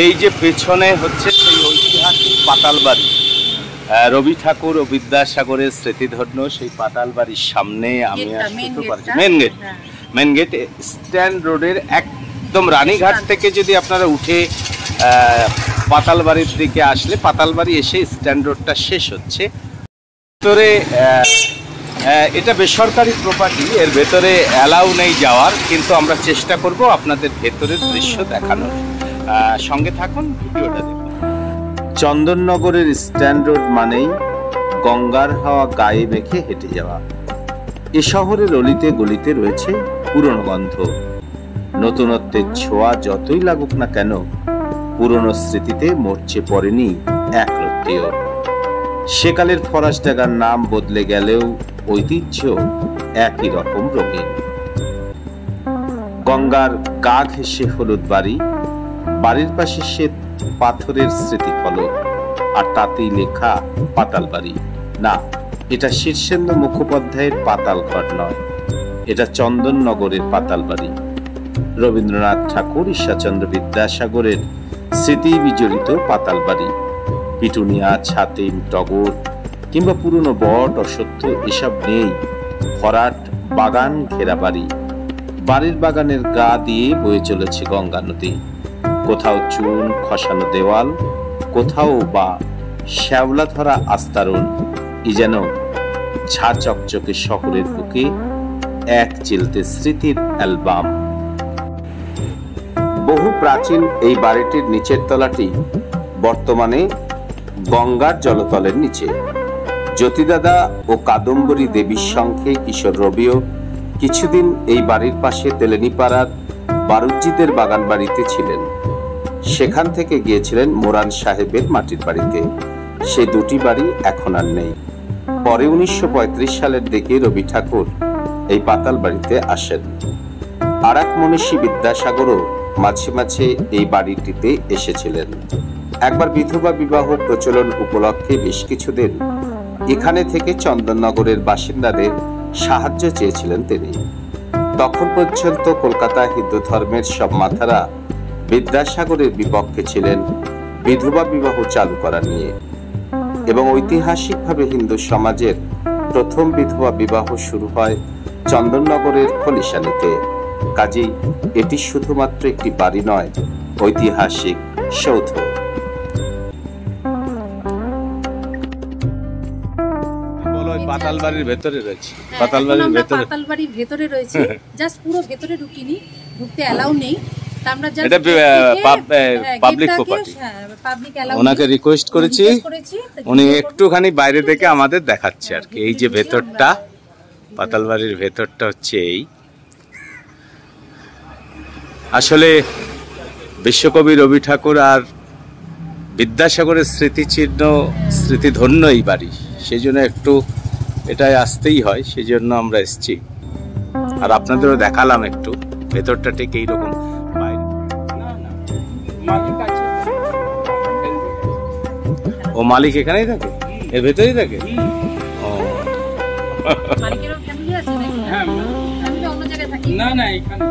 এই যে পেছনে হচ্ছে সেই ঐতিহাসিক পাতালবাড়ি, রবি ঠাকুর ও বিদ্যাসাগরের স্মৃতিধন্য সেই পাতালবাড়ির সামনে আমি আসতে পারছি। মেন গেট স্ট্যান্ড রোডের একদম রানীঘাট থেকে যদি আপনারা উঠে পাতালবাড়ির দিকে আসলে, পাতালবাড়ি এসে স্ট্যান্ড রোডটা শেষ হচ্ছে। ভেতরে এটা বেসরকারি প্রপার্টি, এর ভেতরে অ্যালাউ নেই যাওয়ার, কিন্তু আমরা চেষ্টা করব আপনাদের ভেতরের দৃশ্য দেখানোর। সঙ্গে থাকুন, ভিডিওটা দেখুন। চন্দননগরের স্ট্যান্ড রোড মানেই গঙ্গার হাওয়া গায়ে মেখে হেঁটে যাওয়া। এ শহরের অলিতে গলিতে রয়েছে পুরনো গন্ধ। নতুনত্বের ছোঁয়া যতই লাগুক না কেন, পুরনো স্মৃতিতে মরচে পড়েনি এক রত্তিও। সেকালের ফরাসডাঙ্গার নাম বদলে গেলেও ঐতিহ্য একই রকম রঙিন। গঙ্গার গা ঘেঁষে হলুদ বাড়ি, বাড়ির পাশে সে পাথরের স্মৃতিফলক, আর তাতেই লেখা পাতালবাড়ি। না, এটা শীর্ষেন্দু মুখোপাধ্যায়ের পাতালঘর নয়, এটা চন্দননগরের পাতালবাড়ি। রবীন্দ্রনাথ ঠাকুর, ঈশ্বরচন্দ্র বিদ্যাসাগরের স্মৃতি বিজড়িত পাতালবাড়ি। পিটুনিয়া, ছাতিম, টগর কিংবা পুরনো বট, অশ্বত্থ এসব নেই ভরাট বাগান ঘেরা বাড়ি। বাড়ির বাগানের গা দিয়ে বয়ে চলেছে গঙ্গা নদী। কোথাও চুন খসানো দেওয়াল, কোথাও বা শ্যাওলা ধরা আস্তরণ। ই যেন ঝা চকচকে শহরের বুকে এক চিলতে স্মৃতির অ্যালবাম। বহু প্রাচীন এই বাড়িটির নিচের তলাটি বর্তমানে গঙ্গার জলতলের নিচে। জ্যোতিদাদা ও কাদম্বরী দেবীর সঙ্গে কিশোর রবিও কিছুদিন এই বাড়ির পাশে তেলেনিপাড়ার বারুজ্জিদের বাগান বাড়িতে ছিলেন। সেখান থেকে গিয়েছিলেন মোরান সাহেবের মাটির বাড়িতে। সে দুটি বাড়ি এখন আর নেই। পরে 1935 সালের দিকে রবি ঠাকুর এই পাতাল বাড়িতে আসেন। আর এক মনীষী বিদ্যাসাগরও মাঝে মাঝে এই বাড়িটিতে এসেছিলেন। একবার বিধবা বিবাহ প্রচলন উপলক্ষে বেশ কিছুদিন এখানে থেকে চন্দননগরের বাসিন্দাদের সাহায্য চেয়েছিলেন তিনি। তখন পর্যন্ত কলকাতা হিন্দু ধর্মের সব মাথারা বিদ্যাসাগরের বিপক্ষে ছিলেন বিধবা বিবাহ চালু করা নিয়ে, এবং ঐতিহাসিকভাবে হিন্দু সমাজের প্রথম বিধবা বিবাহ শুরু হয় চন্দননগরের খলিশানিতে। কাজেই এটি শুধুমাত্র একটি বাড়ি নয়, ঐতিহাসিক সৌধ। পাতালবাড়ির ভেতরে রয়েছে, পাতালবাড়ির ভেতরে রয়েছে, জাস্ট পুরো ভেতরে ঢুকিনি, ঢুকতে অ্যালাউ নেই। এটা পাবলিক প্রপার্টি, ওনাকে রিকোয়েস্ট করেছি, উনি একটুখানি বাইরে থেকে আমাদের দেখাচ্ছে আর কি। এই যে ভেতরটা, পাতালবাড়ির ভেতরটা হচ্ছে এই। আসলে বিশ্বকবি রবি ঠাকুর আর বিদ্যাসাগরের স্মৃতিচিহ্ন, স্মৃতিধন্য এই বাড়ি, সেই জন্য একটু এটাই আসতেই হয়, সেই জন্য আমরা এসছি। আর আপনাদেরও দেখালাম একটু ভেতরটা ঠিক এইরকম। ও মালিক এখানেই থাকে, এর ভেতরেই থাকে। মালিকেরও ফ্যামিলি আছে নাকি? হ্যাঁ, ফ্যামিলি অন্য জায়গায় থাকে। না না, এখানে